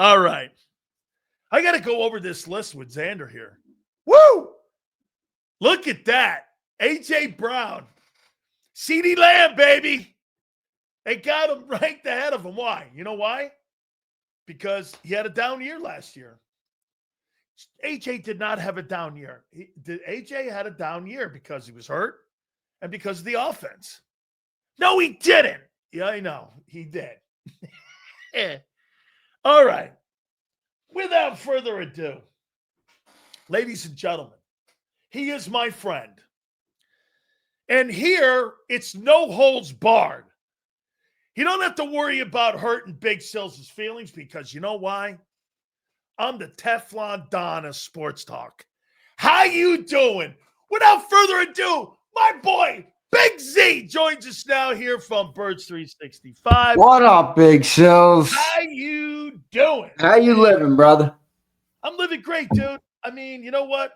All right. I got to go over this list with Zander here. Woo! Look at that. A.J. Brown. CeeDee Lamb, baby. They got him ranked ahead of him. Why? You know why? Because he had a down year last year. A.J. did not have a down year. A.J. had a down year because he was hurt and because of the offense. No, he didn't. Yeah, I know. He did. All right. Without further ado, ladies and gentlemen, he is my friend. And here, it's no holds barred. You don't have to worry about hurting Big Sills' feelings because you know why? I'm the Teflon Don of sports talk. How you doing? Without further ado, my boy, Big Z, joins us now here from Birds 365. What up, Big Sills? How you doing? How you living, brother? I'm living great, dude. I mean, you know what?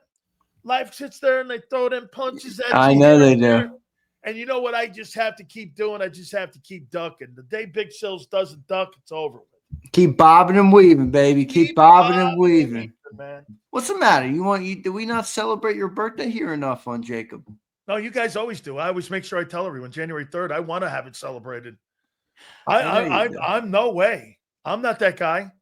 Life sits there and they throw them punches at you. I know they do. And you know what I just have to keep doing? I just have to keep ducking. The day Big Sills doesn't duck, it's over with. Keep bobbing and weaving, baby. Keep bobbing and weaving. Man. What's the matter? Do we not celebrate your birthday here enough on JAKIB? No, you guys always do. I always make sure I tell everyone January 3rd, I want to have it celebrated. I'm no way. I'm not that guy.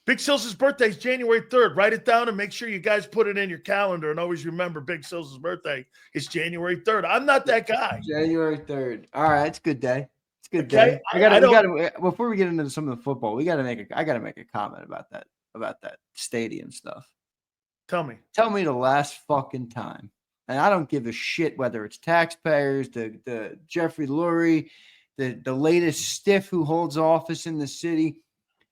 Big Sills' birthday is January 3rd. Write it down and make sure you guys put it in your calendar and always remember Big Sills' birthday is January 3rd. I'm not that guy. January 3rd. All right, it's a good day. It's a good Okay. day. Before we get into some of the football, I gotta make a comment about that stadium stuff. Tell me the last fucking time. And I don't give a shit whether it's taxpayers, the Jeffrey Lurie, the latest stiff who holds office in the city.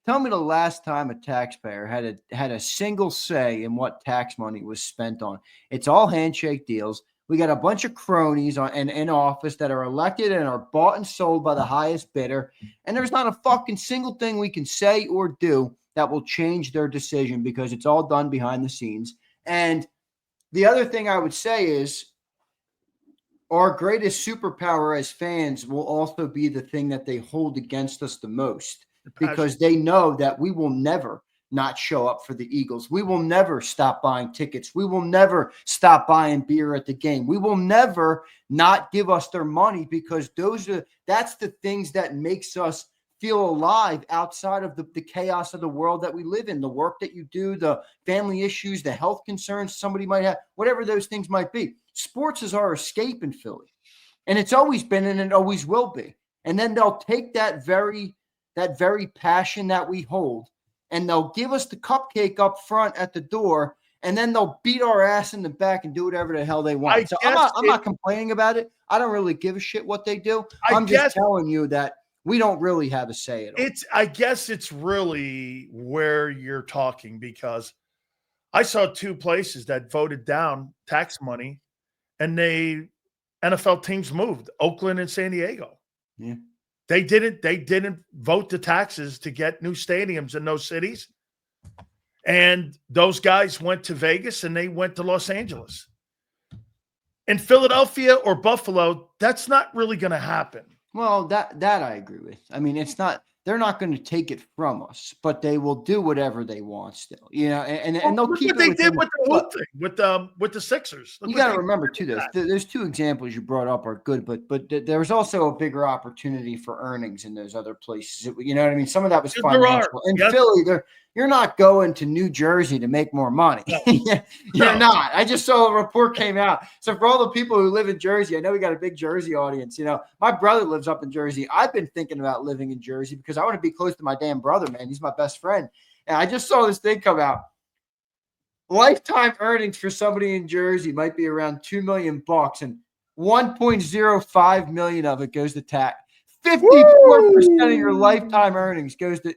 Tell me the last time a taxpayer had a single say in what tax money was spent on. It's all handshake deals. We got a bunch of cronies in office that are elected and are bought and sold by the highest bidder. And there's not a fucking single thing we can say or do that will change their decision because it's all done behind the scenes. And the other thing I would say is our greatest superpower as fans will also be the thing that they hold against us the most. Because they know that we will never not show up for the Eagles. We will never stop buying tickets. We will never stop buying beer at the game. We will never not give us their money because that's the things that makes us feel alive outside of the chaos of the world that we live in, the work that you do, the family issues, the health concerns somebody might have, whatever those things might be. Sports is our escape in Philly. And it's always been and it always will be. And then they'll take that very passion that we hold, and they'll give us the cupcake up front at the door, and then they'll beat our ass in the back and do whatever the hell they want. I'm not complaining about it. I don't really give a shit what they do. I'm just telling you that we don't really have a say at all. I guess it's really where you're talking because I saw two places that voted down tax money, and NFL teams moved, Oakland and San Diego. Yeah. They didn't vote the taxes to get new stadiums in those cities. And those guys went to Vegas and they went to Los Angeles. In Philadelphia or Buffalo, that's not really going to happen. Well, that I agree with. I mean, they're not going to take it from us, but they will do whatever they want still, you know, and they'll keep what they did with the whole thing with the Sixers. You got to remember too, those two examples you brought up are good, but there's also a bigger opportunity for earnings in those other places. You know what I mean? Some of that was financial. In Philly, you're not going to New Jersey to make more money. You're not. I just saw a report came out. So for all the people who live in Jersey, I know we got a big Jersey audience. You know, my brother lives up in Jersey. I've been thinking about living in Jersey because I want to be close to my damn brother, man. He's my best friend. And I just saw this thing come out. Lifetime earnings for somebody in Jersey might be around $2 million, and 1.05 million of it goes to tax. 54% of your lifetime earnings goes to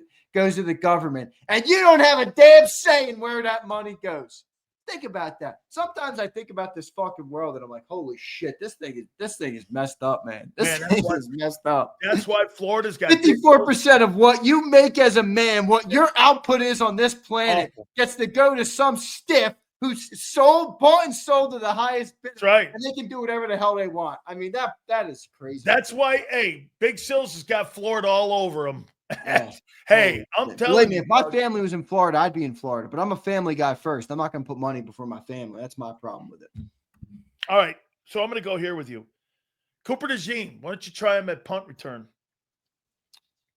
the government, and you don't have a damn say in where that money goes. Think about that. Sometimes I think about this fucking world, and I'm like, holy shit, this thing is messed up, man. This thing is messed up. That's why Florida's got 54% of what you make as a man, what your output is on this planet, gets to go to some stiff who's bought and sold to the highest bidder. That's right. And they can do whatever the hell they want. I mean, that is crazy. That's why, Big Sills has got Florida all over him. Yeah. Hey, I'm Believe telling me, you, if my bro. family was in Florida, I'd be in Florida. But I'm a family guy first. I'm not going to put money before my family. That's my problem with it. All right, so I'm going to go here with you. Cooper DeJean, why don't you try him at punt return?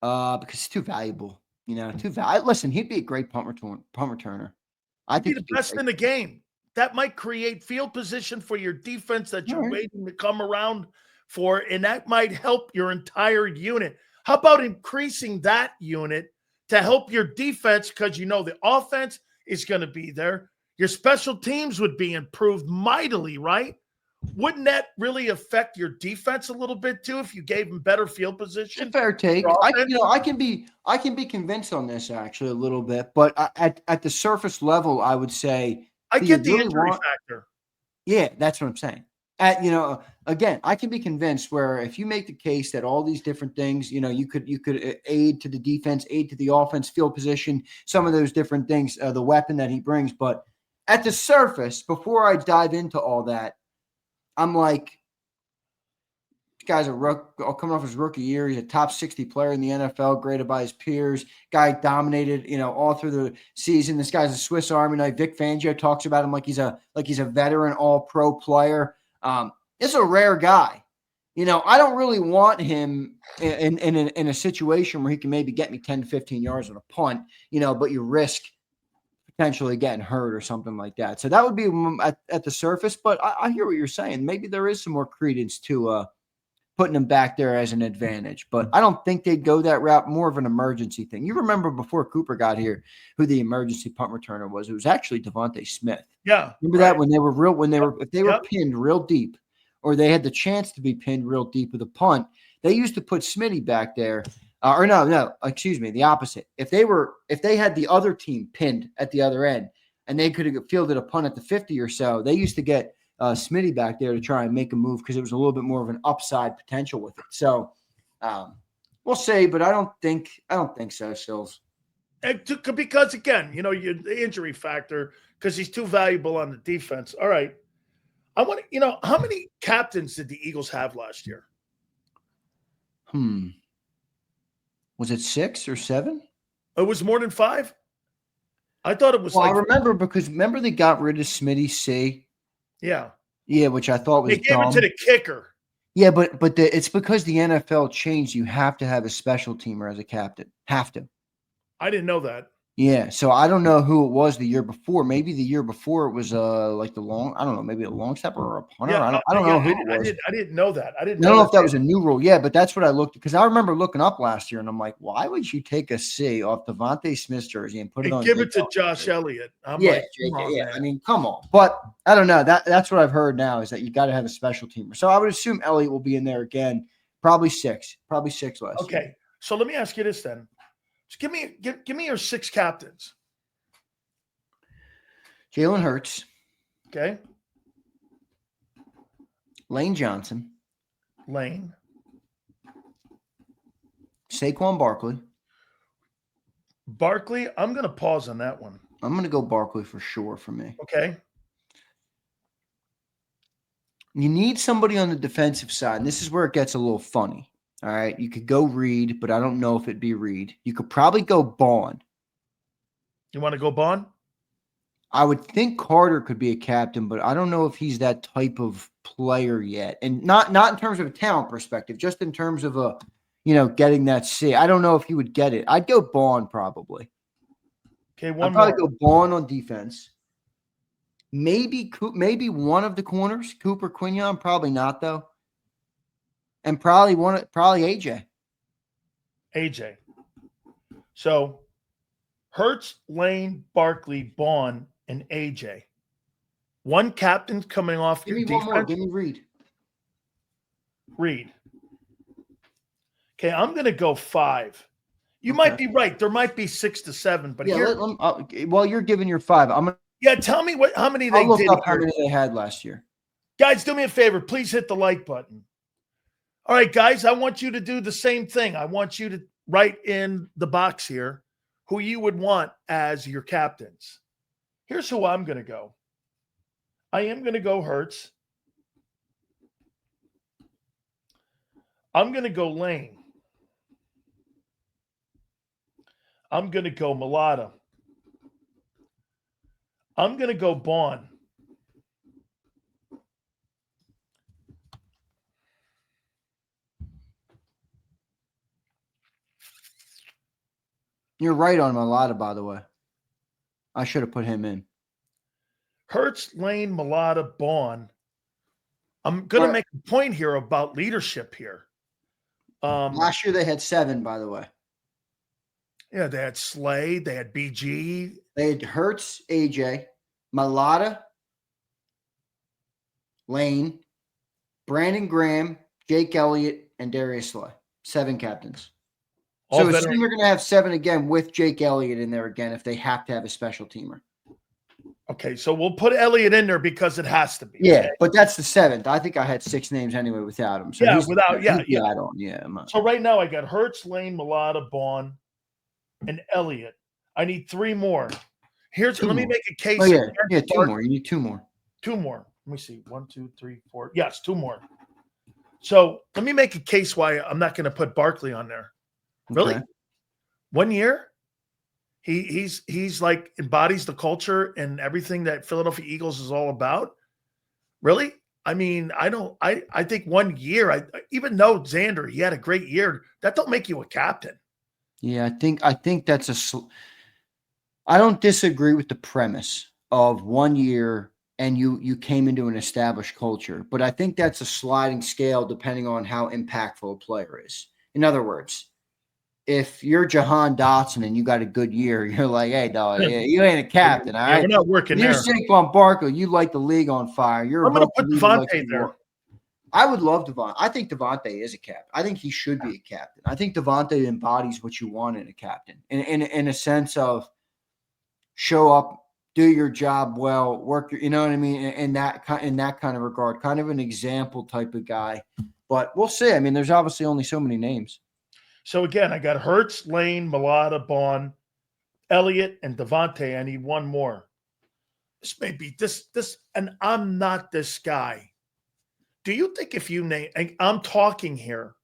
Because it's too valuable. Too valuable. Listen, he'd be a great punt returner. I He'd be think the he'd be best great. in the game. That might create field position for your defense that All you're right. waiting to come around for, and that might help your entire unit. How about increasing that unit to help your defense? Because the offense is going to be there. Your special teams would be improved mightily, right? Wouldn't that really affect your defense a little bit too if you gave them better field It's a position? fair take. for offense? I can be convinced on this actually a little bit, but at the surface level, I would say, I do you get the really injury want? factor. Yeah, that's what I'm saying. Again, I can be convinced where if you make the case that all these different things, you could aid to the defense, aid to the offense, field position, some of those different things, the weapon that he brings. But at the surface, before I dive into all that, I'm like, this guy's coming off his rookie year. He's a top 60 player in the NFL, graded by his peers. Guy dominated, all through the season. This guy's a Swiss Army knife. Vic Fangio talks about him like he's a veteran, all pro player. This is a rare guy. I don't really want him in a situation where he can maybe get me 10 to 15 yards on a punt, but you risk potentially getting hurt or something like that. So that would be at the surface. But I hear what you're saying. Maybe there is some more credence to putting him back there as an advantage. But I don't think they'd go that route, more of an emergency thing. You remember before Cooper got here, who the emergency punt returner was? It was actually Devontae Smith. Yeah. Remember that if they were Yep. pinned real deep, or they had the chance to be pinned real deep with a punt, they used to put Smitty back there. Excuse me, the opposite. If they had the other team pinned at the other end and they could have fielded a punt at the 50 or so, they used to get Smitty back there to try and make a move because it was a little bit more of an upside potential with it. So we'll see, but I don't think so, Sills. Because again, the injury factor, because he's too valuable on the defense. All right. I want to, how many captains did the Eagles have last year? Was it 6 or 7? It was more than 5? I thought it was I remember because they got rid of Smitty C. Yeah. Yeah, which I thought was they gave dumb. it to the kicker. Yeah, but it's because the NFL changed. You have to have a special teamer as a captain. Have to. I didn't know that. Yeah, so I don't know who it was the year before. Maybe the year before it was like I don't know, maybe a long snapper or a punter. Yeah, I don't know who it was. I didn't know that. I don't know if that was a new rule. Yeah, but that's what I looked, because I remember looking up last year and I'm like, why would you take a C off Devontae Smith's jersey and put it on? Give it to Josh Elliott. I'm yeah, like, yeah. I mean, come on. But I don't know. That's what I've heard now, is that you got to have a special teamer. So I would assume Elliott will be in there again. Probably 6 last year. Okay, so let me ask you this then. Just give me your 6 captains. Jalen Hurts. Okay. Lane Johnson. Saquon Barkley. I'm going to pause on that one. I'm going to go Barkley for sure for me. Okay. You need somebody on the defensive side, and this is where it gets a little funny. All right. You could go Reed, but I don't know if it'd be Reed. You could probably go Bond. You want to go Bond? I would think Carter could be a captain, but I don't know if he's that type of player yet. And not in terms of a talent perspective, just in terms of getting that C. I don't know if he would get it. I'd go Bond probably. Okay, I'd probably go Bond on defense. Maybe one of the corners, Cooper Quignon, probably not though. And probably AJ. AJ. So Hurts, Lane, Barkley, Bond, and AJ. One captain coming off your defense. One more. Give me Reed. Okay, I'm going to go 5. You might be right. There might be 6 to 7, but while you're giving your 5, I'm gonna. Yeah, tell me how many they look did. Up how many they had last year. Guys, do me a favor. Please hit the like button. All right, guys, I want you to do the same thing. I want you to write in the box here who you would want as your captains. Here's who I'm going to go. I am going to go Hurts. I'm going to go Lane. I'm going to go Mulata. I'm going to go Bond. You're right on Mulata, by the way. I should have put him in. Hurts, Lane, Mulata, Bond. I'm going to make a point here about leadership here. Last year they had 7, by the way. Yeah, they had Slay, they had BG. They had Hurts, AJ, Mulata, Lane, Brandon Graham, Jake Elliott, and Darius Slay. 7 captains. So assume they're going to have 7 again with Jake Elliott in there again if they have to have a special teamer. Okay, so we'll put Elliott in there because it has to be. Yeah, okay? but that's the 7th. I think I had 6 names anyway without him. So yeah, he's yeah. add-on. Yeah. So right now I got Hurts, Lane, Mulata, Bond, and Elliott. I need 3 more. Let me make a case. Oh, yeah. Yeah, 2 more. You need 2 more. 2 more. Let me see. 1, 2, 3, 4. Yes, 2 more. So let me make a case why I'm not going to put Barkley on there. Really? Okay. 1 year? He's like embodies the culture and everything that Philadelphia Eagles is all about. Really? I mean, I think 1 year, even though Zander, he had a great year, that don't make you a captain. Yeah, I think that's I don't disagree with the premise of 1 year and you came into an established culture, but I think that's a sliding scale depending on how impactful a player is. In other words, if you're Jahan Dotson and you got a good year, you're like, hey, dog, you ain't a captain, all right? We're not working you're there. Saquon Barkley, you light the league on fire. I'm going to put Devontae there. I would love Devontae. I think Devontae is a captain. I think he should be a captain. I think Devontae embodies what you want in a captain, in a sense of show up, do your job well, work. You know what I mean? In that kind of regard, kind of an example type of guy. But we'll see. I mean, there's obviously only so many names. So again, I got Hurts, Lane, Mulata, Bond, Elliott, and Devontae. I need 1 more. This may be this, and I'm not this guy. Do you think if you name, I'm talking here,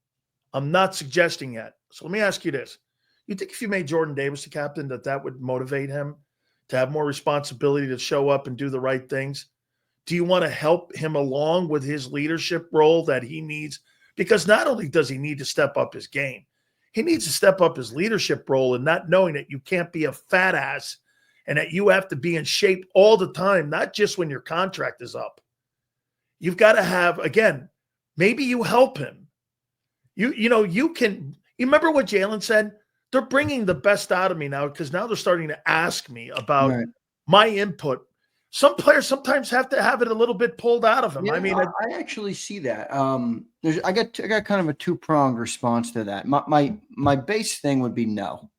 I'm not suggesting yet. So let me ask you this. You think if you made Jordan Davis the captain, that would motivate him to have more responsibility to show up and do the right things? Do you want to help him along with his leadership role that he needs? Because not only does he need to step up his game, he needs to step up his leadership role and not knowing that you can't be a fat ass and that you have to be in shape all the time, not just when your contract is up. You've got to have, again, maybe you help him. You remember what Jalen said? They're bringing the best out of me now because now they're starting to ask me about my input. Some players sometimes have to have it a little bit pulled out of them. Yeah, I mean, I actually see that. I got kind of a 2-pronged response to that. My base thing would be no,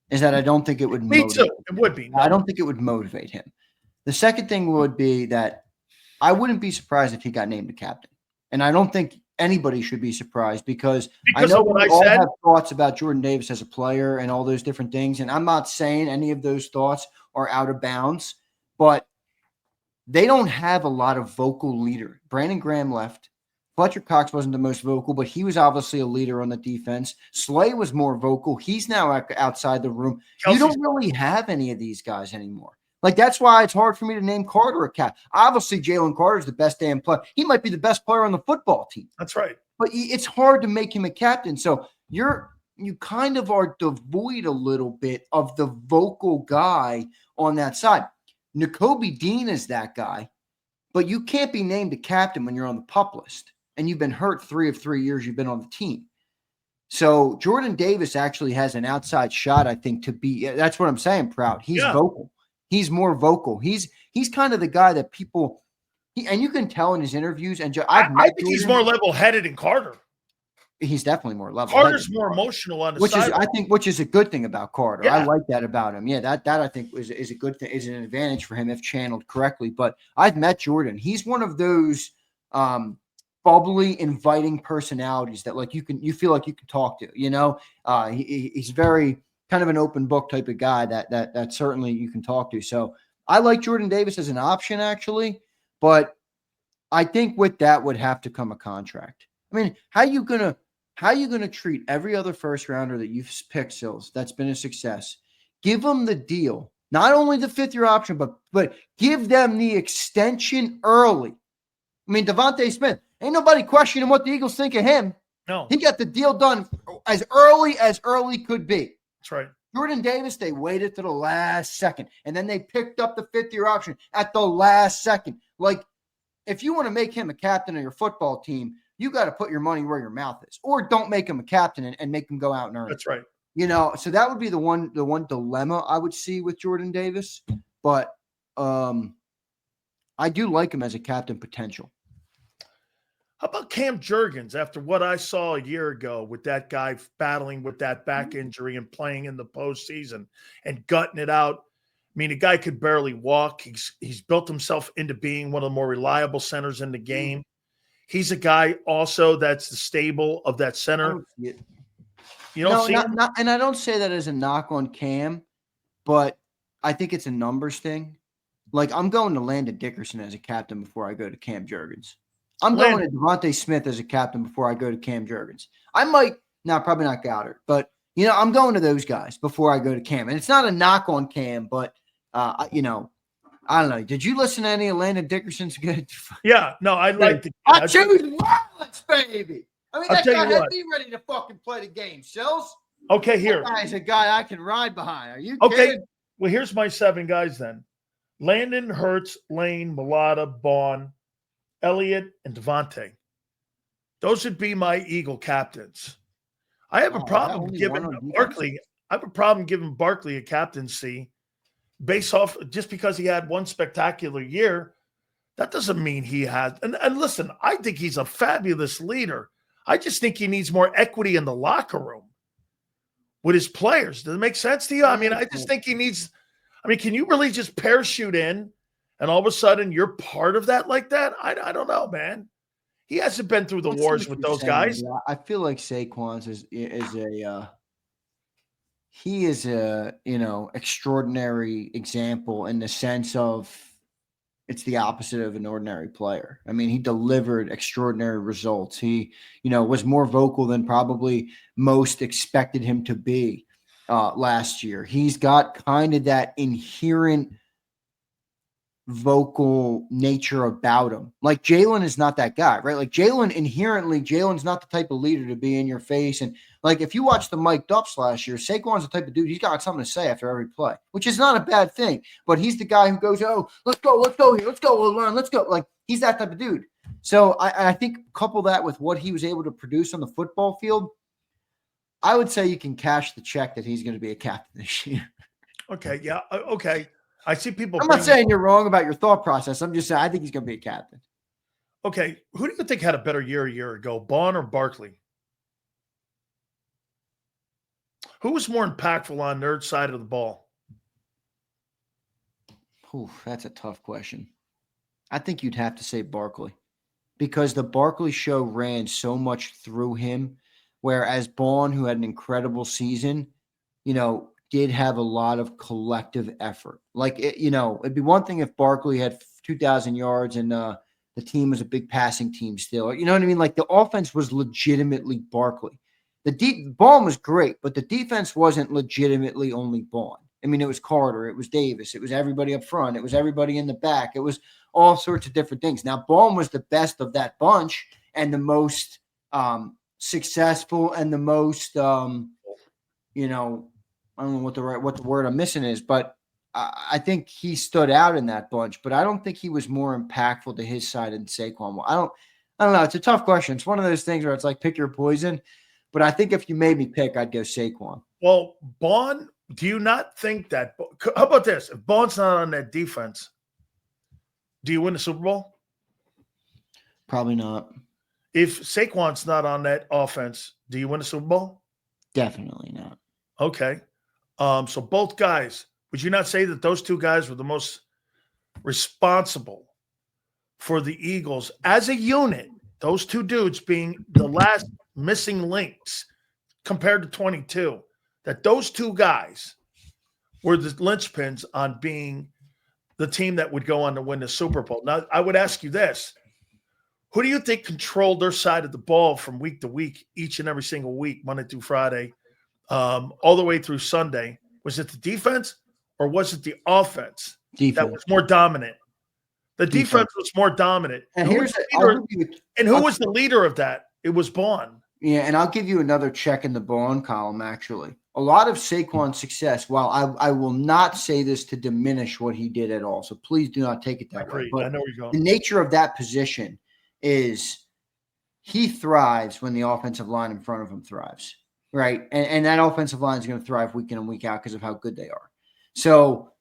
is that I don't think it would. Me too. It would be. No. I don't think it would motivate him. The second thing would be that I wouldn't be surprised if he got named the captain, and I don't think anybody should be surprised because I know we all have thoughts about Jordan Davis as a player and all those different things, and I'm not saying any of those thoughts are out of bounds, but they don't have a lot of vocal leader. Brandon Graham left. Fletcher Cox wasn't the most vocal, but he was obviously a leader on the defense. Slay was more vocal. He's now outside the room. You don't really have any of these guys anymore. Like, that's why it's hard for me to name Carter a cap. Obviously, Jalen Carter's the best damn player. He might be the best player on the football team. That's right. But it's hard to make him a captain. So you kind of are devoid a little bit of the vocal guy on that side. Nakobe Dean is that guy, but you can't be named a captain when you're on the PUP list and you've been hurt 3 of 3 years you've been on the team. So Jordan Davis actually has an outside shot, I think, to be. That's what I'm saying, Proud. He's vocal. He's more vocal. He's kind of the guy that people, and you can tell in his interviews. And I think he's more level-headed than Carter. He's definitely more level. Carter's more emotional on the side, which is a good thing about Carter. Yeah. I like that about him. Yeah, that I think is a good thing, is an advantage for him if channeled correctly. But I've met Jordan. He's one of those bubbly, inviting personalities that you feel like you can talk to. You know, he's very kind of an open book type of guy that certainly you can talk to. So I like Jordan Davis as an option actually, but I think with that would have to come a contract. I mean, how are you gonna treat every other first rounder that you've picked, Sills, that's been a success, give them the deal. Not only the 5th-year option, but give them the extension early. I mean, Devontae Smith, ain't nobody questioning what the Eagles think of him. No. He got the deal done as early could be. That's right. Jordan Davis, they waited to the last second, and then they picked up the 5th-year option at the last second. Like, if you want to make him a captain of your football team, you got to put your money where your mouth is, or don't make him a captain and make him go out and earn it. That's right. So that would be the one dilemma I would see with Jordan Davis. But I do like him as a captain potential. How about Cam Jurgens after what I saw a year ago with that guy battling with that back injury and playing in the postseason and gutting it out? I mean, the guy could barely walk. He's built himself into being one of the more reliable centers in the game. He's a guy also that's the stable of that center. You don't see him? And I don't say that as a knock on Cam, but I think it's a numbers thing. Like, I'm going to Landon Dickerson as a captain before I go to Cam Jurgens. I'm going to Devontae Smith as a captain before I go to Cam Jurgens. I might – no, probably not Goddard. But, I'm going to those guys before I go to Cam. And it's not a knock on Cam, but, I don't know. Did you listen to any of Landon Dickerson's good? Yeah. No, I like the – I choose violence, baby. I mean, I'll that tell guy you had what. me ready to fucking play the game, Sills. Okay, here. That guy's a guy I can ride behind. Are you Okay. kidding? Well, here's my 7 guys then. Landon, Hurts, Lane, Mulata, Bond, Elliott, and Devontae. Those would be my Eagle captains. I have a problem giving Barkley. I have a problem giving Barkley a captaincy based off just because he had one spectacular year. That doesn't mean he has. And listen, I think he's a fabulous leader. I just think he needs more equity in the locker room with his players. Does it make sense to you? I mean, I just think he needs. I mean, can you really just parachute in and all of a sudden you're part of that like that? I don't know, man. He hasn't been through the wars with those guys. I feel like Saquon's is a extraordinary example in the sense of it's the opposite of an ordinary player. I mean, he delivered extraordinary results. He, was more vocal than probably most expected him to be last year. He's got kind of that inherent vocal nature about him. Like Jalen is not that guy, right? Like Jalen's not the type of leader to be in your face. And like, if you watch the mic'd ups last year, Saquon's the type of dude, he's got something to say after every play, which is not a bad thing, but he's the guy who goes, oh, let's go here. Let's go. We'll learn. Let's go. Like, he's that type of dude. So I think couple that with what he was able to produce on the football field, I would say you can cash the check that he's going to be a captain this year. Okay. Yeah. Okay. I see people. I'm not saying you're wrong about your thought process. I'm just saying I think he's going to be a captain. Okay. Who do you think had a better year a year ago, Bond or Barkley? Who was more impactful on Nerd's side of the ball? Ooh, that's a tough question. I think you'd have to say Barkley because the Barkley show ran so much through him, whereas Bond, who had an incredible season, did have a lot of collective effort. Like, it'd be one thing if Barkley had 2,000 yards and the team was a big passing team still. You know what I mean? Like, the offense was legitimately Barkley. The Bond was great, but the defense wasn't legitimately only Bond. I mean, it was Carter, it was Davis, it was everybody up front, it was everybody in the back. It was all sorts of different things. Now, Bond was the best of that bunch and the most successful and the most, I don't know what the word I'm missing is, but I think he stood out in that bunch. But I don't think he was more impactful to his side than Saquon. I don't know. It's a tough question. It's one of those things where it's like pick your poison. But I think if you made me pick, I'd go Saquon. Well, Bond, do you not think that? How about this? If Bond's not on that defense, do you win the Super Bowl? Probably not. If Saquon's not on that offense, do you win the Super Bowl? Definitely not. Okay. So both guys, would you not say that those two guys were the most responsible for the Eagles as a unit, those two dudes being the last missing links compared to 22, that those two guys were the linchpins on being the team that would go on to win the Super Bowl? Now, I would ask you this. Who do you think controlled their side of the ball from week to week, each and every single week, Monday through Friday, all the way through Sunday Was it the defense or was it the offense that Defense. was more dominant? The defense was more dominant. And who I'll was the leader of that? It was Bond. Yeah, and I'll give you another check in the Bond column, actually. A lot of Saquon's success, while I will not say this to diminish what he did at all, so please do not take it that way. But I know where you're the going. nature of that position is he thrives when the offensive line in front of him thrives, right? And that offensive line is going to thrive week in and week out because of how good they are. So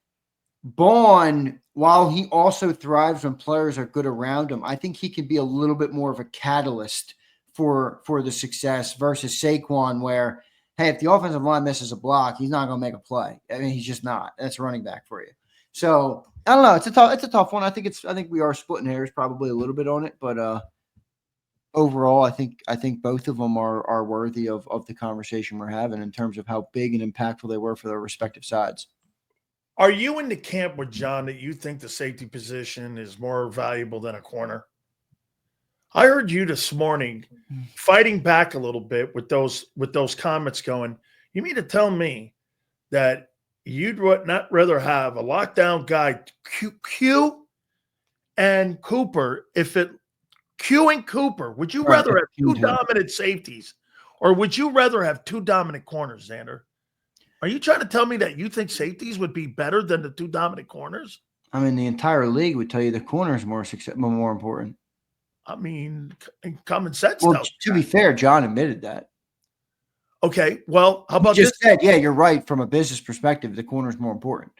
Bond, while he also thrives when players are good around him, I think he can be a little bit more of a catalyst for the success versus Saquon, where, hey, if the offensive line misses a block, he's not going to make a play. I mean, he's just not. That's running back for you. So I don't know. It's a tough one. I think we are splitting hairs probably a little bit on it, but overall, I think both of them are worthy of the conversation we're having in terms of how big and impactful they were for their respective sides. Are you in the camp with John that you think the safety position is more valuable than a corner? I heard you this morning fighting back a little bit with those comments going, you mean to tell me that you'd not rather have a lockdown guy Q and Cooper Q and Cooper, would you rather have two dominant safeties or would you rather have two dominant corners, Zander? Are you trying to tell me that you think safeties would be better than the two dominant corners? I mean, the entire league would tell you the corner is more important. I mean, common sense. Well, to be fair, John admitted that. Okay, well, how about this? Said, yeah, you're right. From a business perspective, the corner is more important.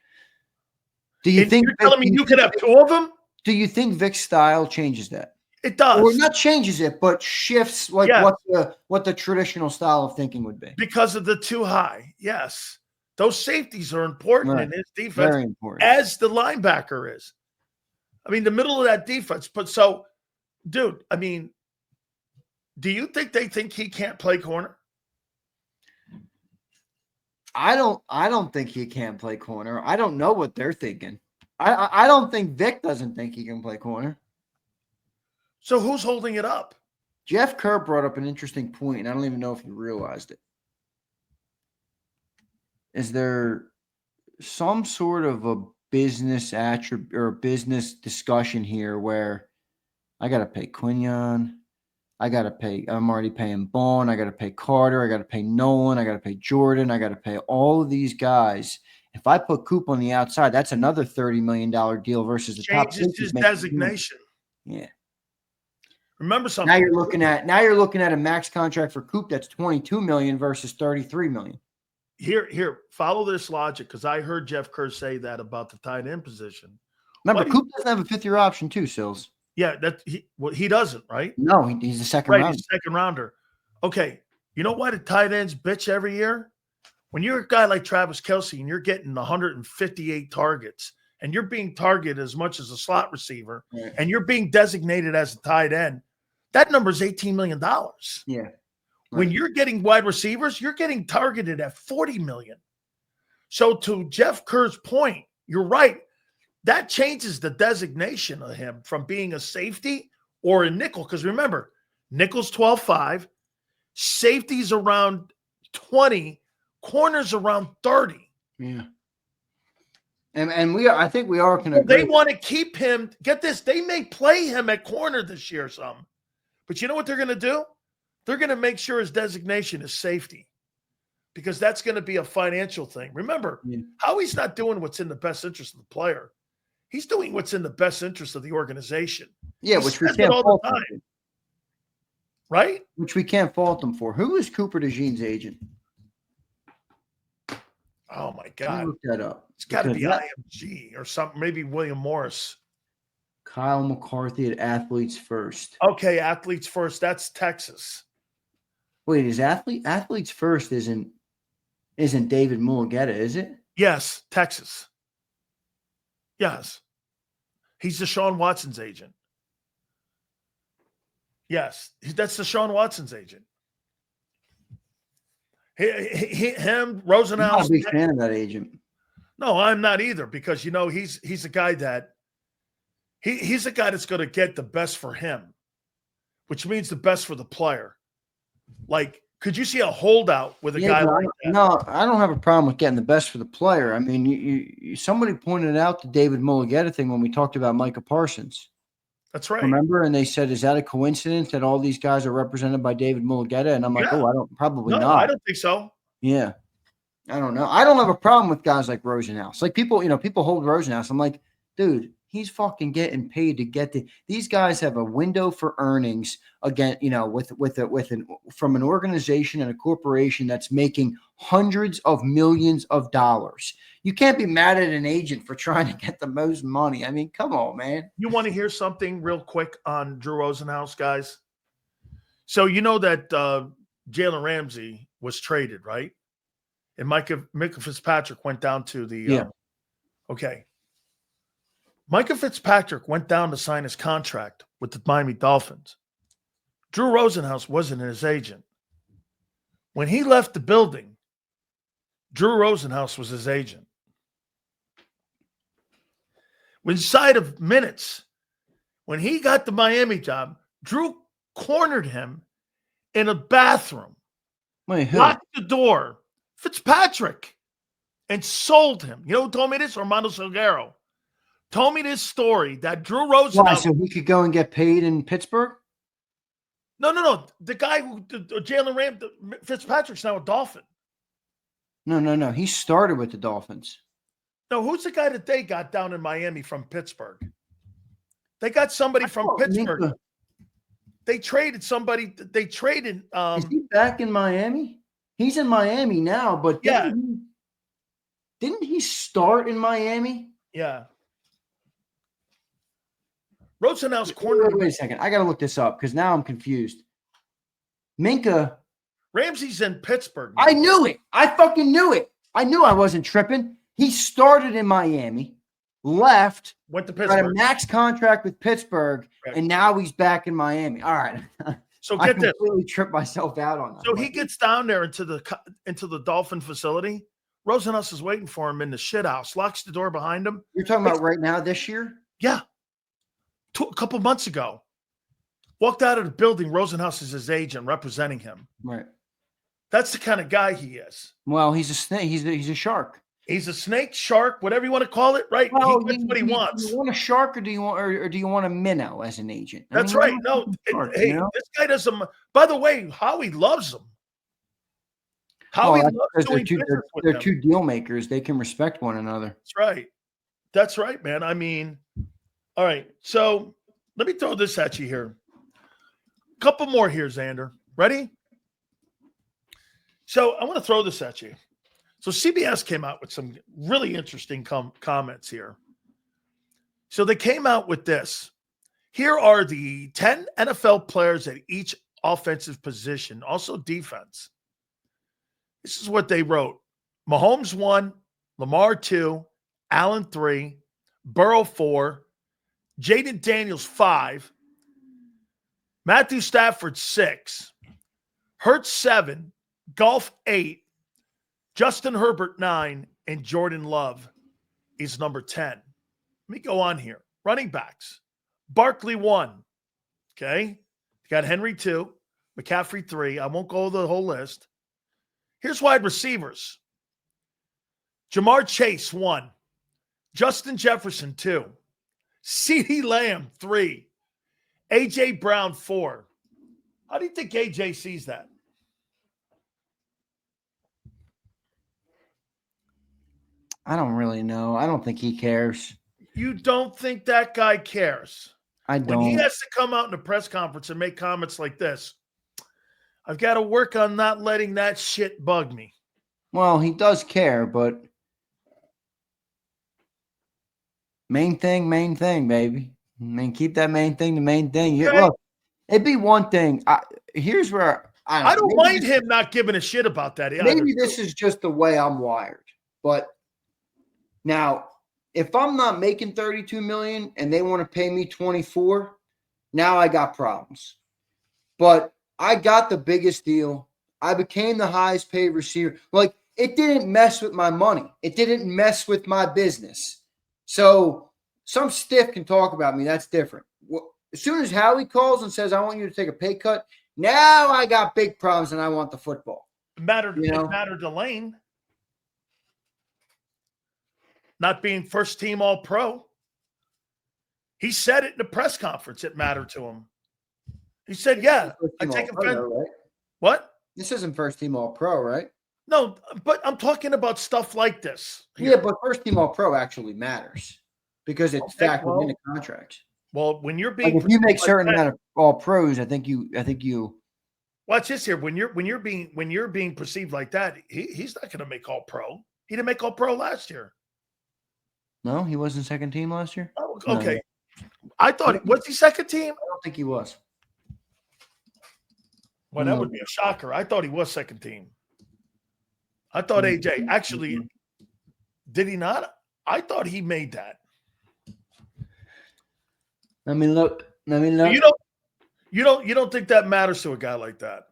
Do you think you're telling me you could have two of them? Do you think Vic's style changes that? It does. Or not changes it, but shifts what the traditional style of thinking would be. Because of the too high. Yes. Those safeties are important in his defense. Very important. As the linebacker is. I mean, the middle of that defense. But so, dude, I mean, do you think they think he can't play corner? I don't think he can't play corner. I don't know what they're thinking. I don't think Vic doesn't think he can play corner. So who's holding it up? Jeff Kerr brought up an interesting point, and I don't even know if you realized it. Is there some sort of a business attribute or a business discussion here where I got to pay Quinion, I'm already paying Bond, I got to pay Carter, I got to pay Nolan, I got to pay Jordan, I got to pay all of these guys. If I put Coop on the outside, that's another $30 million deal versus the top. Changes his designation. Yeah. Remember something. Now you're looking at a max contract for Coop that's $22 million versus $33 million. Here, follow this logic because I heard Jeff Kerr say that about the tight end position. Remember, Coop doesn't have a fifth-year option too, Sills. Yeah, he doesn't, right? No, he's a second rounder. He's a second rounder. Okay, you know why the tight ends bitch every year? When you're a guy like Travis Kelce and you're getting 158 targets and you're being targeted as much as a slot receiver and you're being designated as a tight end, that number is $18 million. Yeah. Right. When you're getting wide receivers, you're getting targeted at $40 million. So to Jeff Kerr's point, you're right. That changes the designation of him from being a safety or a nickel. Because remember, nickel's 12.5, safety's around 20, corners around 30. Yeah. And I think we are going to. They want to keep him. Get this, they may play him at corner this year or something. But you know what they're going to do? They're going to make sure his designation is safety. Because that's going to be a financial thing. Remember, Howie's not doing what's in the best interest of the player. He's doing what's in the best interest of the organization. Yeah, which we can't fault the time. Right? Which we can't fault them for. Who is Cooper DeJean's agent? Oh, my God. Look that up. It's got to be IMG or something. Maybe William Morris. Kyle McCarthy at Athletes First. Okay, Athletes First. That's Texas. Wait, is Athletes First isn't David Mulugeta, is it? Yes, Texas. Yes. He's Deshaun Watson's agent. Yes, that's Deshaun Watson's agent. Him, Rosenhaus. I'm not a big fan of that agent. No, I'm not either because, he's a guy that he's a guy that's going to get the best for him, which means the best for the player. Like Could you see a holdout with a guy but like that? No, I don't have a problem with getting the best for the player. I mean, somebody pointed out the David Mulligetta thing when we talked about Micah Parsons. That's right. Remember? And they said, is that a coincidence that all these guys are represented by David Mulligetta? And I'm like, probably No, not. I don't think so. Yeah. I don't know. I don't have a problem with guys like Rosenhaus. Like people hold Rosenhaus. I'm like, dude, he's fucking getting paid to get these guys have a window for earnings again, from an organization and a corporation that's making hundreds of millions of dollars. You can't be mad at an agent for trying to get the most money. I mean, come on, man. You want to hear something real quick on Drew Rosenhaus, guys? So you know that Jalen Ramsey was traded, right? And Micah Fitzpatrick went down to the okay. Micah Fitzpatrick went down to sign his contract with the Miami Dolphins. Drew Rosenhaus wasn't his agent. When he left the building, Drew Rosenhaus was his agent. Inside of minutes, when he got the Miami job, Drew cornered him in a bathroom, locked the door, Fitzpatrick, and sold him. You know who told me this? Armando Salguero told me this story that Drew Rosenhaus. Why, so he could go and get paid in Pittsburgh? No. The guy who Jalen Fitzpatrick's now a Dolphin. No. He started with the Dolphins. No, who's the guy that they got down in Miami from Pittsburgh? They got somebody from Pittsburgh. Minka. They traded somebody. They traded. Is he back in Miami? He's in Miami now, but didn't he start in Miami? Yeah. Rosenhaus corner. Wait a second. I got to look this up because now I'm confused. Minka. Ramsey's in Pittsburgh. I knew it. I fucking knew it. I knew I wasn't tripping. He started in Miami, left, went to Pittsburgh, got a max contract with Pittsburgh, and now he's back in Miami. All right. So get this. I completely tripped myself out on that. So he gets down there into the Dolphin facility. Rosenhaus is waiting for him in the shit house, locks the door behind him. You're talking about right now this year? Yeah. A couple months ago. Walked out of the building. Rosenhaus is his agent representing him. Right. That's the kind of guy he is. Well, he's a snake. He's a shark. He's a snake, shark, whatever you want to call it, right? Well, he gets what he wants. Do you want a shark or do you want a minnow as an agent? That's right. No, this guy doesn't. By the way, Howie loves him. Howie loves doing business with them. They're two deal makers. They can respect one another. That's right. That's right, man. I mean, all right. So let me throw this at you here. A couple more here, Zander. Ready? So I want to throw this at you. So CBS came out with some really interesting comments here. So they came out with this. Here are the 10 NFL players at each offensive position, also defense. This is what they wrote. Mahomes 1, Lamar 2, Allen 3, Burrow 4, Jaden Daniels 5, Matthew Stafford 6, Hurts 7, Goff 8, Justin Herbert 9, and Jordan Love is number 10. Let me go on here. Running backs. Barkley 1. Okay. You got Henry 2, McCaffrey 3. I won't go the whole list. Here's wide receivers. Jamar Chase 1. Justin Jefferson 2. CeeDee Lamb 3. A.J. Brown 4. How do you think A.J. sees that? I don't really know. I don't think he cares. You don't think that guy cares? I don't. When he has to come out in a press conference and make comments like this, I've got to work on not letting that shit bug me. Well, he does care, but main thing, baby. I mean, keep that main thing the main thing. Okay. Look, it'd be one thing. Here's where I don't mind him not giving a shit about that. Maybe this is just the way I'm wired, but now, if I'm not making $32 million and they want to pay me $24, now I got problems. But I got the biggest deal. I became the highest paid receiver. Like, it didn't mess with my money. It didn't mess with my business. So some stiff can talk about me. That's different. Well, as soon as Howie calls and says, I want you to take a pay cut, Now I got big problems and I want the football. It mattered, You know? it mattered to Lane. Not being first team All-Pro. He said it in the press conference. It mattered to him. He said, yeah, I take offense. Right? What? This isn't first team All-Pro, right? No, but I'm talking about stuff like this. Here. Yeah, but first team All-Pro actually matters because it's factored into contracts. Well, when you're being if you make certain amount of All-Pros, I think you watch this here. When you're being perceived like that, he's not going to make All-Pro. He didn't make All-Pro last year. No, he wasn't second team last year. Oh, okay. No. I thought was he second team? I don't think he was. Well, that would be a shocker. I thought he was second team. I thought AJ actually did he not? I thought he made that. Let me look. You don't think that matters to a guy like that?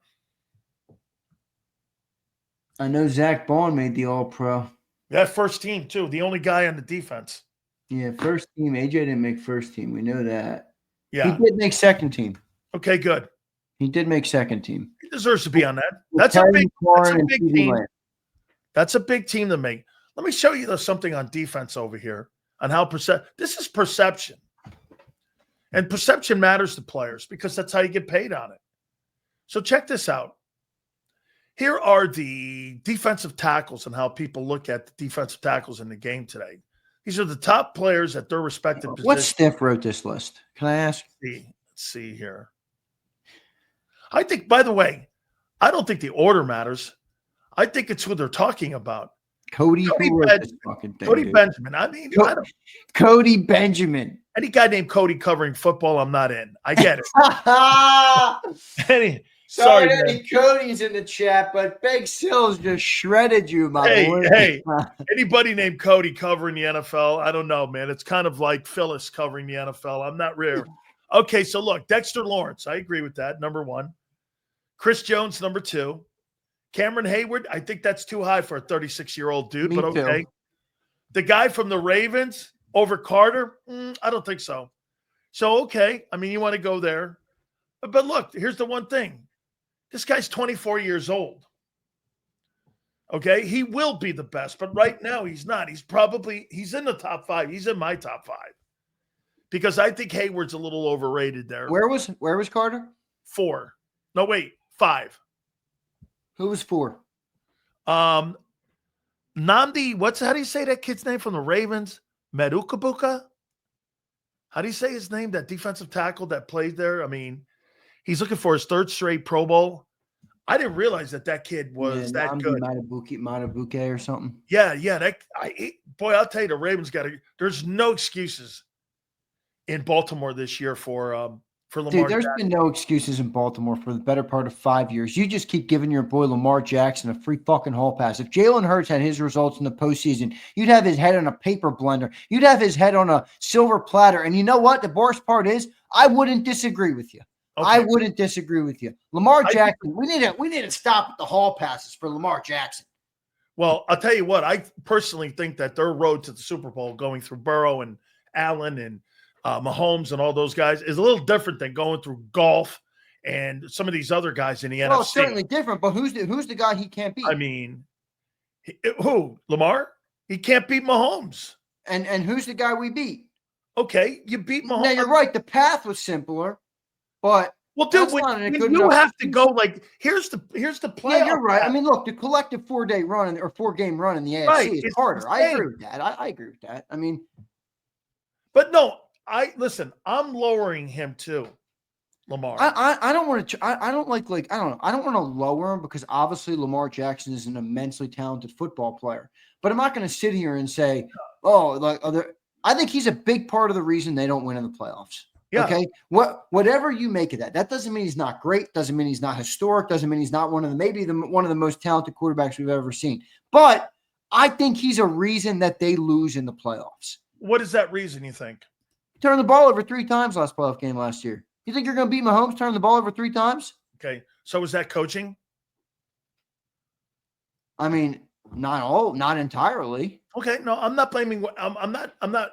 I know Zach Bond made the All-Pro. That first team too. The only guy on the defense. Yeah, first team. AJ didn't make first team. We know that. Yeah, he did make second team. Okay, good. He did make second team. He deserves to be on that. That's a big team. That's a big team to make. Let me show you something on defense over here on how this is perception. And perception matters to players because that's how you get paid on it. So check this out. Here are the defensive tackles and how people look at the defensive tackles in the game today. These are the top players at their respective positions. What stiff wrote this list? Can I ask? Let's see here. I think, by the way, I don't think the order matters. I think it's who they're talking about. Cody Benjamin. I mean, Cody Benjamin. Any guy named Cody covering football, I'm not in. I get it. Sorry, any Cody's in the chat, but Big Sills just shredded you, my boy. Hey, anybody named Cody covering the NFL? I don't know, man. It's kind of like Phyllis covering the NFL. I'm not rare. Okay, so look, Dexter Lawrence. I agree with that. Number 1. Chris Jones, number 2. Cameron Hayward, I think that's too high for a 36-year-old dude, but okay. Too. The guy from the Ravens over Carter, I don't think so. So, okay, I mean, you want to go there. But look, here's the one thing. This guy's 24 years old. Okay, he will be the best, but right now he's not. He's in the top 5. He's in my top 5 because I think Hayward's a little overrated there. Where was Carter? 4. No, wait, 5. Who was 4? Namdi, how do you say that kid's name from the Ravens? Medukabuka? How do you say his name? That defensive tackle that played there? I mean, he's looking for his 3rd straight Pro Bowl. I didn't realize that kid was that good. Matabuke or something. Yeah. I'll tell you, the Ravens there's no excuses in Baltimore this year for Lamar Dude, there's Jackson. Been no excuses in Baltimore for the better part of 5 years. You just keep giving your boy Lamar Jackson a free fucking hall pass. If Jalen Hurts had his results in the postseason, you'd have his head on a paper blender. You'd have his head on a silver platter. And you know what? The worst part is I wouldn't disagree with you. Okay. I wouldn't disagree with you. Lamar Jackson, we need to stop at the hall passes for Lamar Jackson. Well, I'll tell you what, I personally think that their road to the Super Bowl going through Burrow and Allen and Mahomes and all those guys is a little different than going through golf and some of these other guys in the NFC. Well, it's certainly different, but who's the guy he can't beat? I mean, who? Lamar? He can't beat Mahomes. And who's the guy we beat? Okay, you beat Mahomes. Now, you're right. The path was simpler, but well, dude, when you have to go like here's the play. Yeah, you're right. I mean, look, the collective 4-day run or 4-game run in the AFC is harder. I agree with that. I agree with that. I mean, but no, I'm lowering him too, Lamar. I don't want to. I don't like I don't know. I don't want to lower him because obviously Lamar Jackson is an immensely talented football player. But I'm not going to sit here and say, I think he's a big part of the reason they don't win in the playoffs. Yeah. Okay. Whatever you make of that, that doesn't mean he's not great. Doesn't mean he's not historic. Doesn't mean he's not one of the most talented quarterbacks we've ever seen. But I think he's a reason that they lose in the playoffs. What is that reason, you think? Turned the ball over 3 times last playoff game last year. You think you're going to beat Mahomes turning the ball over 3 times? Okay. So is that coaching? I mean, not entirely. Okay. No, I'm not blaming. I'm not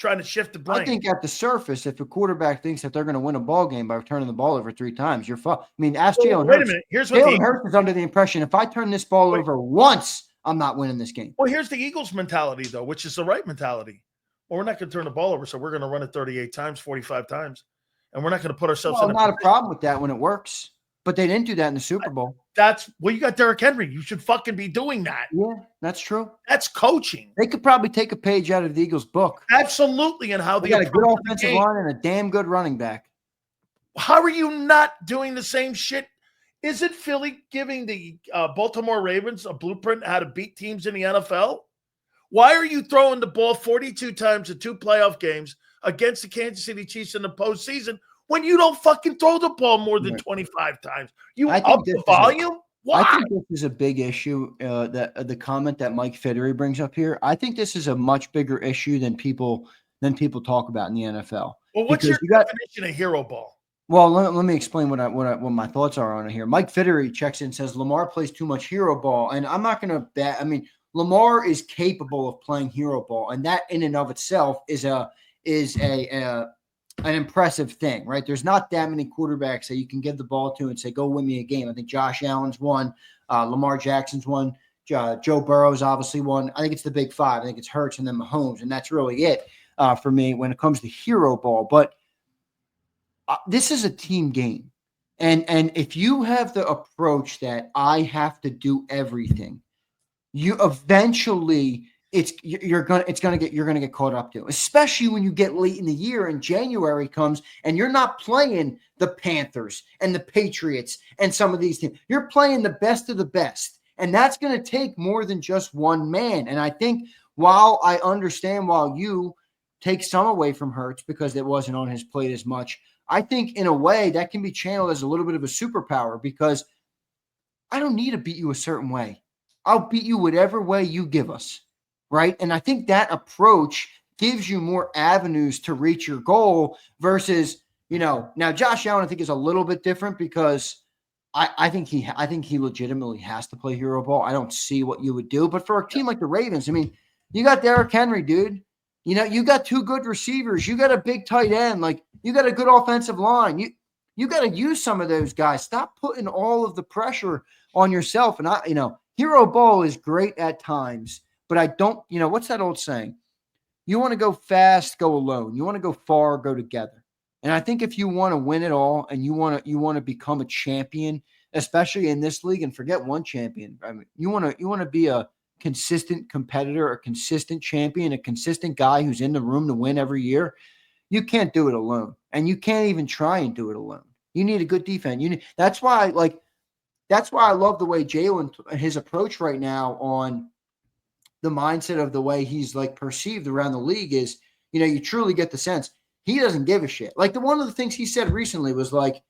trying to shift the blame. I think at the surface, if a quarterback thinks that they're going to win a ball game by turning the ball over 3 times, you're fucked. I mean, ask Jalen Hurts. Wait a minute. Here's what Jalen Hurts is under the impression if I turn this ball over once, I'm not winning this game. Well, here's the Eagles mentality, though, which is the right mentality. Well, we're not going to turn the ball over, so we're going to run it 38 times, 45 times, and we're not going to put ourselves in a not a problem with that when it works. But they didn't do that in the Super Bowl. You got Derrick Henry. You should fucking be doing that. Yeah, that's true. That's coaching. They could probably take a page out of the Eagles' book. Absolutely, and how they got a good offensive line and a damn good running back. How are you not doing the same shit? Isn't Philly giving the Baltimore Ravens a blueprint how to beat teams in the NFL? Why are you throwing the ball 42 times in 2 playoff games against the Kansas City Chiefs in the postseason when you don't fucking throw the ball more than 25 times? You up the volume? Why? I think this is a big issue, the comment that Mike Fittery brings up here. I think this is a much bigger issue than people talk about in the NFL. Well, what's your definition of hero ball? Well, let me explain what my thoughts are on it here. Mike Fittery checks in and says Lamar plays too much hero ball, and I'm not going to bet. I mean, Lamar is capable of playing hero ball, and that in and of itself is an impressive thing, right? There's not that many quarterbacks that you can give the ball to and say, "Go win me a game." I think Josh Allen's one, Lamar Jackson's one, Joe Burrow's obviously one. I think it's the big 5. I think it's Hurts and then Mahomes, and that's really it for me when it comes to hero ball. But this is a team game. And if you have the approach that I have to do everything, you eventually you're gonna get caught up to, especially when you get late in the year and January comes and you're not playing the Panthers and the Patriots and some of these teams. You're playing the best of the best. And that's going to take more than just one man. And I think while I understand while you take some away from Hurts because it wasn't on his plate as much, I think in a way that can be channeled as a little bit of a superpower because I don't need to beat you a certain way. I'll beat you whatever way you give us, right? And I think that approach gives you more avenues to reach your goal versus, now Josh Allen I think is a little bit different because I think he legitimately has to play hero ball. I don't see what you would do. But for a team like the Ravens, I mean, you got Derrick Henry, dude. You got 2 good receivers. You got a big tight end. Like, you got a good offensive line. You got to use some of those guys. Stop putting all of the pressure on yourself. And hero ball is great at times, but I don't, what's that old saying? You want to go fast, go alone. You want to go far, go together. And I think if you want to win it all and you want to become a champion, especially in this league, and forget one champion, I mean, you want to be a consistent competitor, a consistent champion, a consistent guy who's in the room to win every year. You can't do it alone, and you can't even try and do it alone. You need a good defense. That's why I love the way Jalen, his approach right now on the mindset of the way he's like perceived around the league is, you truly get the sense he doesn't give a shit. Like one of the things he said recently was like,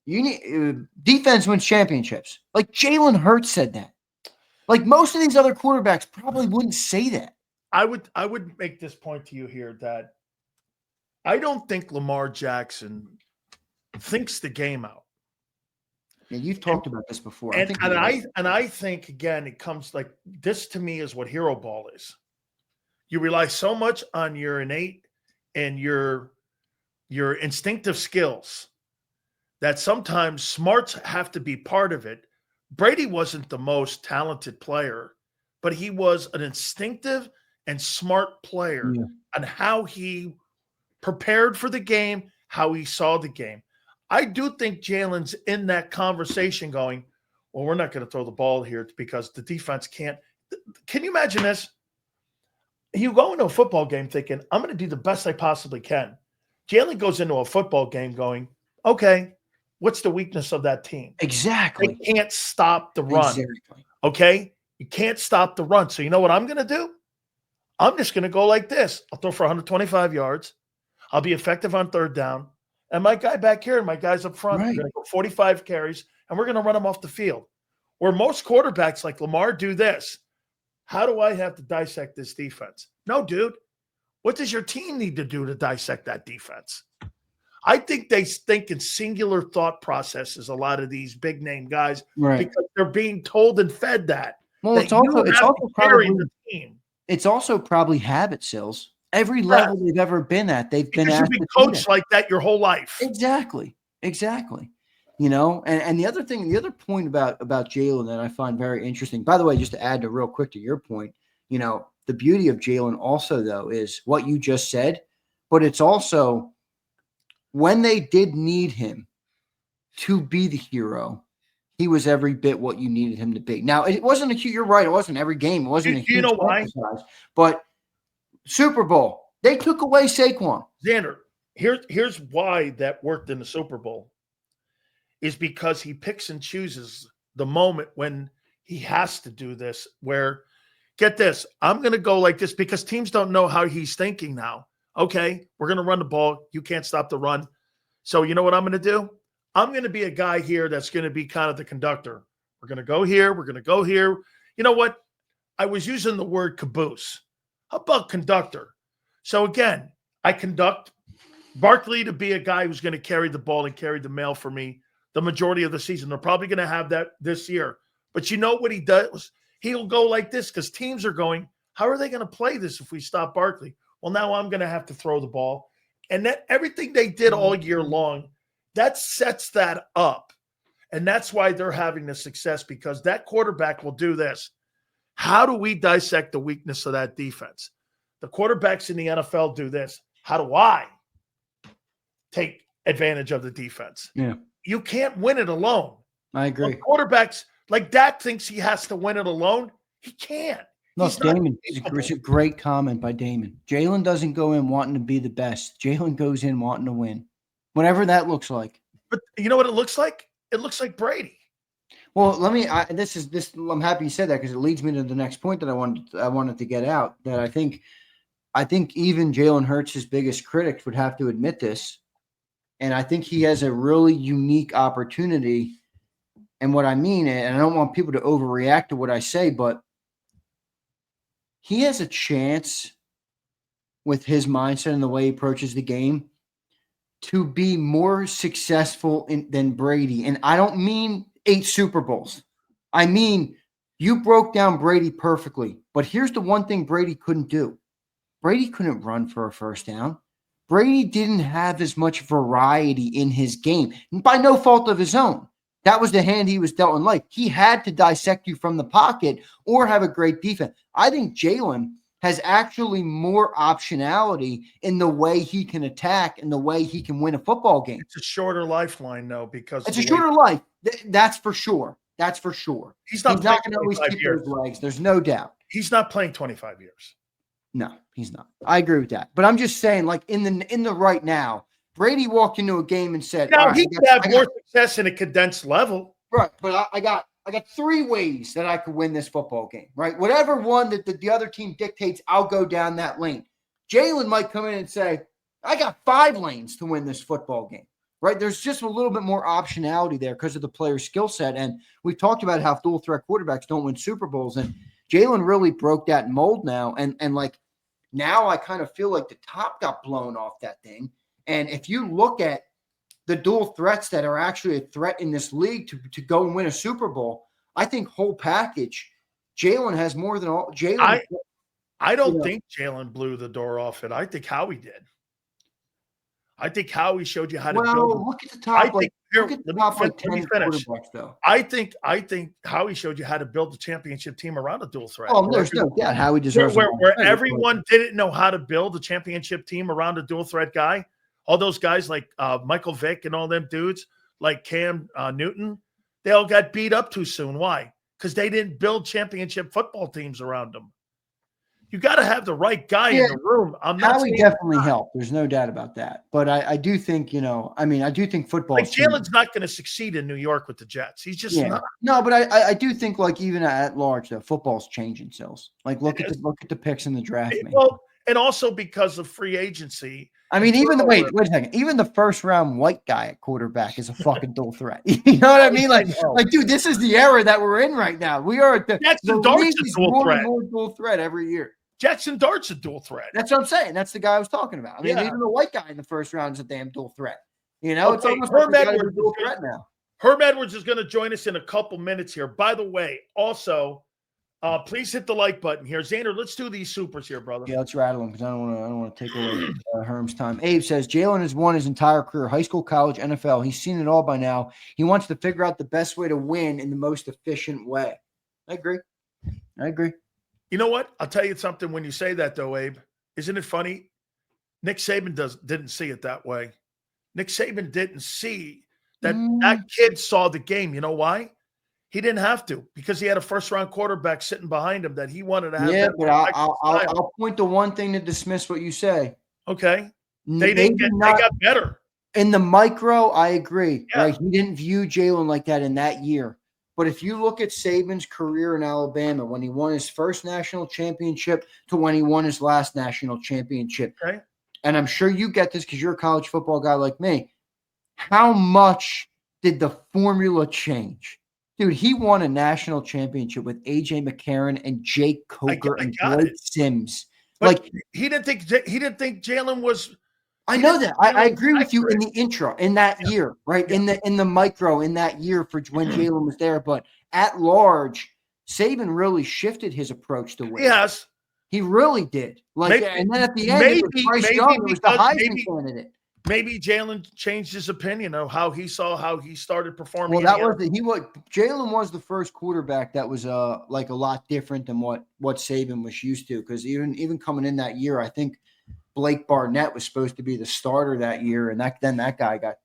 you need defense wins championships. Like Jalen Hurts said that. Like most of these other quarterbacks probably wouldn't say that. I would make this point to you here that I don't think Lamar Jackson thinks the game out. Yeah, you've talked about this before. I think again, it comes like this to me is what hero ball is. You rely so much on your innate and your instinctive skills that sometimes smarts have to be part of it. Brady wasn't the most talented player, but he was an instinctive and smart player on how he prepared for the game, how he saw the game. I do think Jalen's in that conversation going, well, we're not going to throw the ball here because the defense can't. Can you imagine this? You go into a football game thinking, I'm going to do the best I possibly can. Jalen goes into a football game going, okay, what's the weakness of that team? Exactly. They can't stop the run. Exactly. Okay? You can't stop the run. So you know what I'm going to do? I'm just going to go like this. I'll throw for 125 yards. I'll be effective on 3rd down. And my guy back here and my guys up front are going to go 45 carries, and we're going to run them off the field. Where most quarterbacks like Lamar do this. How do I have to dissect this defense? No, dude. What does your team need to do to dissect that defense? I think they think in singular thought processes, a lot of these big name guys, because they're being told and fed that. Well, it's also probably habit, Sills. Every level they've ever been at, they've been Because asked you've been to do coached that. like that your whole life. Exactly. You know, and the other point about Jalen that I find very interesting, by the way, just to add to real quick to your point, you know, the beauty of Jalen also, though, is what you just said, but it's also when they did need him to be the hero, he was every bit what you needed him to be. Now, it wasn't you're right, it wasn't every game, it wasn't a huge You know why? size, but Super Bowl, they took away Saquon. Zander, here's why that worked in the Super Bowl is because he picks and chooses the moment when he has to do this, where, get this, I'm going to go like this because teams don't know how he's thinking now. Okay, we're going to run the ball. You can't stop the run. So you know what I'm going to do? I'm going to be a guy here that's going to be kind of the conductor. We're going to go here. We're going to go here. You know what? I was using the word caboose. How about conductor? So again, I conduct Barkley to be a guy who's going to carry the ball and carry the mail for me the majority of the season. They're probably going to have that this year. But you know what he does? He'll go like this because teams are going, how are they going to play this if we stop Barkley? Well, now I'm going to have to throw the ball. And that everything they did all year long, that sets that up. And that's why they're having the success, because that quarterback will do this. How do we dissect the weakness of that defense? The quarterbacks in the NFL do this. How do I take advantage of the defense? Yeah. You can't win it alone. I agree. When quarterbacks like Dak thinks he has to win it alone. He can't. Look, Damon, it's a great comment by Damon. Jalen doesn't go in wanting to be the best. Jalen goes in wanting to win, whatever that looks like. But you know what it looks like? It looks like Brady. Well, I'm happy you said that because it leads me to the next point that I wanted to get out. That I think even Jalen Hurts, his biggest critic, would have to admit this, and I think he has a really unique opportunity. And what I mean, and I don't want people to overreact to what I say, but he has a chance with his mindset and the way he approaches the game to be more successful than Brady. And I don't mean 8 Super Bowls. I mean, you broke down Brady perfectly. But here's the one thing Brady couldn't do. Brady couldn't run for a first down. Brady didn't have as much variety in his game, by no fault of his own. That was the hand he was dealt in life. He had to dissect you from the pocket or have a great defense. I think Jalen has actually more optionality in the way he can attack and the way he can win a football game. It's a shorter lifeline, though, because it's a shorter life. That's for sure. That's for sure. He's not going to always keep those legs. There's no doubt. He's not playing 25 years. No, he's not. I agree with that. But I'm just saying, like in the right now, Brady walked into a game and said, "Now he could have more success in a condensed level." Right, but I got 3 ways that I could win this football game. Right, whatever one that the other team dictates, I'll go down that lane. Jalen might come in and say, "I got 5 lanes to win this football game." Right, there's just a little bit more optionality there because of the player's skill set, and we've talked about how dual threat quarterbacks don't win Super Bowls, and Jalen really broke that mold now, and like now I kind of feel like the top got blown off that thing. And if you look at the dual threats that are actually a threat in this league to go and win a Super Bowl, I think whole package, Jalen has more than all. Jalen, I don't think Jalen blew the door off it. I think Howie did. I think Howie showed you how to build. Well, look at the top. Look at the top like 10 finish. Though. I think Howie showed you how to build the championship team around a dual threat. Oh, there's no doubt Howie deserves where everyone didn't know how to build a championship team around a dual threat guy. All those guys like Michael Vick and all them dudes, like Cam Newton, they all got beat up too soon. Why? Because they didn't build championship football teams around them. You got to have the right guy in the room. Howie definitely helped. There's no doubt about that. But I do think, I do think football. Like Jalen's not going to succeed in New York with the Jets. He's just not. No, but I do think, like, even at large, though, football's changing, Sills. Like, look at the picks in the draft. Well, and also because of free agency. I mean, wait a second. Even the first round white guy at quarterback is a fucking dual threat. You know what I mean? Like, dude, this is the era that we're in right now. We are at the Dart's a dual threat. More dual threat every year. Jackson Dart's a dual threat. That's what I'm saying. That's the guy I was talking about. I mean, even the white guy in the first round is a damn dual threat. It's almost like a dual threat now. Herm Edwards is going to join us in a couple minutes here. By the way, also, Please hit the like button here. Xander, let's do these supers here, brother. Yeah, let's rattle them because I don't want to take away Herm's time. Abe says Jalen has won his entire career, high school, college, NFL. He's seen it all by now. He wants to figure out the best way to win in the most efficient way. I agree. You know what? I'll tell you something when you say that, though, Abe. Isn't it funny? Nick Saban didn't see it that way. Nick Saban didn't see that that kid saw the game. You know why? He didn't have to because he had a first-round quarterback sitting behind him that he wanted to have. Yeah, but I'll point to one thing to dismiss what you say. Okay. They got better. In the micro, I agree. Yeah. Right? He didn't view Jalen like that in that year. But if you look at Saban's career in Alabama, when he won his first national championship to when he won his last national championship, okay. And I'm sure you get this because you're a college football guy like me, how much did the formula change? Dude, he won a national championship with A.J. McCarron and Jake Coker and Blake Sims. But like he didn't think Jalen was. I know that. I agree with you in the intro in that year, right? Yeah. In the micro in that year for when Jalen was there, but at large, Saban really shifted his approach to win. Yes, he really did. Like, and then at the end, it was Bryce Young, it was the Heisman candidate. Maybe Jalen changed his opinion of how he started performing. Well, Jalen was the first quarterback that was like a lot different than what Saban was used to. Because even coming in that year, I think Blake Barnett was supposed to be the starter that year, and then that guy got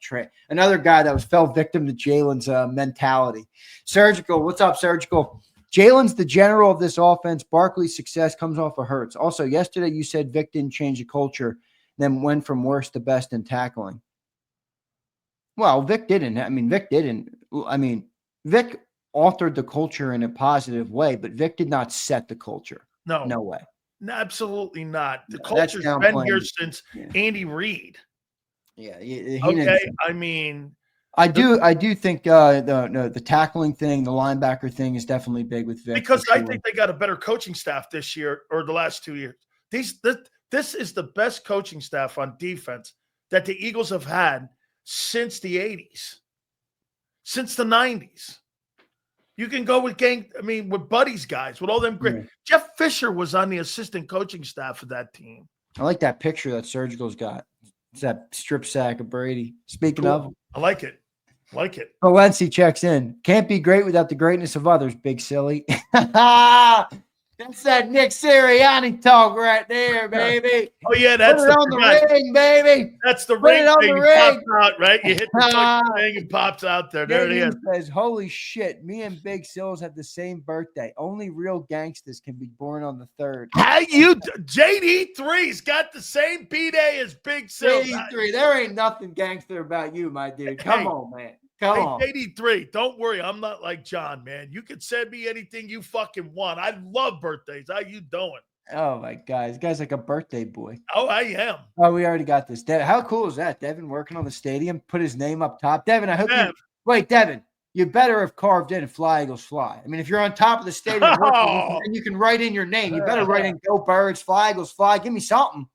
another guy that fell victim to Jalen's mentality. Surgical, what's up, Surgical? Jalen's the general of this offense. Barkley's success comes off of Hurts. Also, yesterday you said Vic didn't change the culture. Then went from worst to best in tackling. Well, Vic didn't. Vic altered the culture in a positive way, but Vic did not set the culture. No way. No, absolutely not. The culture's been here since Andy Reid. Yeah. I mean, I do think the tackling thing, the linebacker thing is definitely big with Vic. Because I think they got a better coaching staff this year or the last 2 years. This is the best coaching staff on defense that the Eagles have had since the 80s, since the 90s. You can go with with Buddy's guys, with all them great. Jeff Fisher was on the assistant coaching staff of that team. I like that picture that Surgical's got. It's that strip sack of Brady. Speaking of, I like it. Valencia checks in. Can't be great without the greatness of others, big silly. That's that Nick Sirianni talk right there, baby. Oh, yeah, that's the ring, baby. That's the ring thing. Pops out, right? You hit the thing and pops out there. There it is. Says, holy shit, me and Big Sills have the same birthday. Only real gangsters can be born on the 3rd. JD3's got the same B-Day as Big Sills. JD3, there ain't nothing gangster about you, my dude. Come on, man. Come on. JD3, don't worry. I'm not like John, man. You can send me anything you fucking want. I love birthdays. How you doing? Oh, my God. This guy's like a birthday boy. Oh, I am. Oh, we already got this. How cool is that? Devin working on the stadium, put his name up top. Devin, I hope Devin, you better have carved in Fly Eagles Fly. I mean, if you're on top of the stadium and you can write in your name, you better write in Go Birds, Fly Eagles Fly. Give me something.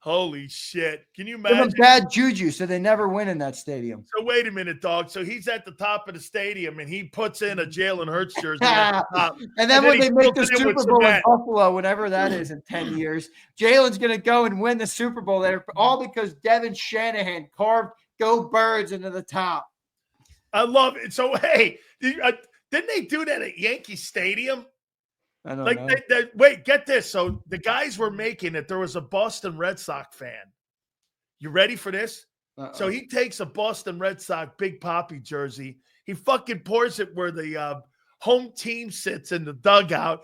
Holy shit. Can you imagine? Give them bad juju so they never win in that stadium. So wait a minute, dog. So he's at the top of the stadium and he puts in a Jalen Hurts jersey at the top. And then when they make the Super Bowl in Buffalo, whenever that is in 10 years, Jalen's going to go and win the Super Bowl there, all because Devin Shanahan carved Go Birds into the top. I love it. So, hey, didn't they do that at Yankee Stadium? I don't know. Wait, get this. So the guys were making it. There was a Boston Red Sox fan. You ready for this? So he takes a Boston Red Sox Big Papi jersey. He fucking pours it where the home team sits in the dugout.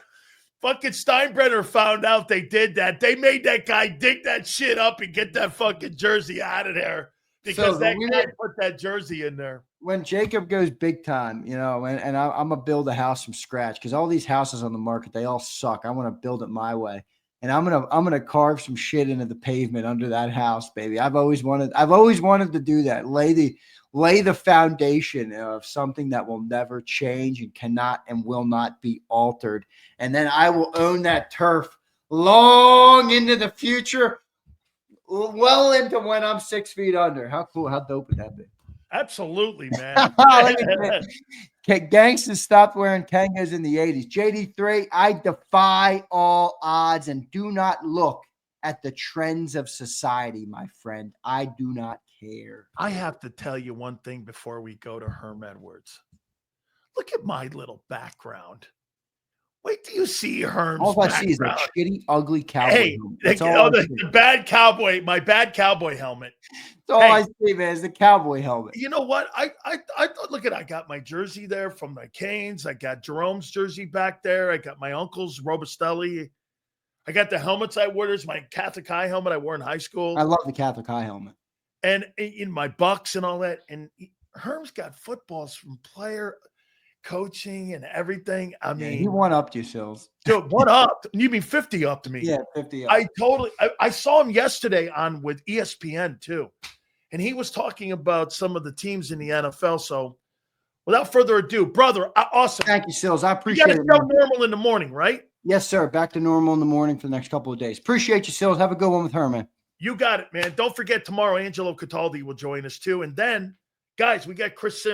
Fucking Steinbrenner found out they did that. They made that guy dig that shit up and get that fucking jersey out of there because that guy put that jersey in there. When JAKIB goes big time, and I'm going to build a house from scratch because all these houses on the market, they all suck. I want to build it my way. And I'm gonna carve some shit into the pavement under that house, baby. I've always wanted to do that. Lay the foundation of something that will never change and cannot and will not be altered. And then I will own that turf long into the future, well into when I'm 6 feet under. How cool, how dope would that be? Absolutely, man. Gangsters stopped wearing Kangas in the 80s. JD3, I defy all odds and do not look at the trends of society, my friend. I do not care. I have to tell you one thing before we go to Herm Edwards. Look at my little background. Wait till you see Herm's All I background. see is a shitty, ugly cowboy Hey, helmet. That's all I see. the bad cowboy, my bad cowboy helmet. That's all I see, man, is the cowboy helmet. You know what? I thought, look at, I got my jersey there from the Canes. I got Jerome's jersey back there. I got my uncle's Robustelli. I got the helmets I wore. There's my Catholic High helmet I wore in high school. I love the Catholic High helmet. And in my Bucks and all that. And Herm's got footballs from player coaching and everything. I mean, he one upped you, Sills. Dude, what up? You mean 50 up to me? Yeah, 50 up. I saw him yesterday on with ESPN too. And he was talking about some of the teams in the NFL. So without further ado, brother, awesome. Thank you, Sills. I appreciate it. You got to go normal in the morning, right? Yes, sir. Back to normal in the morning for the next couple of days. Appreciate you, Sills. Have a good one with Herman. You got it, man. Don't forget tomorrow, Angelo Cataldi will join us too. And then, guys, we got Chris Sims.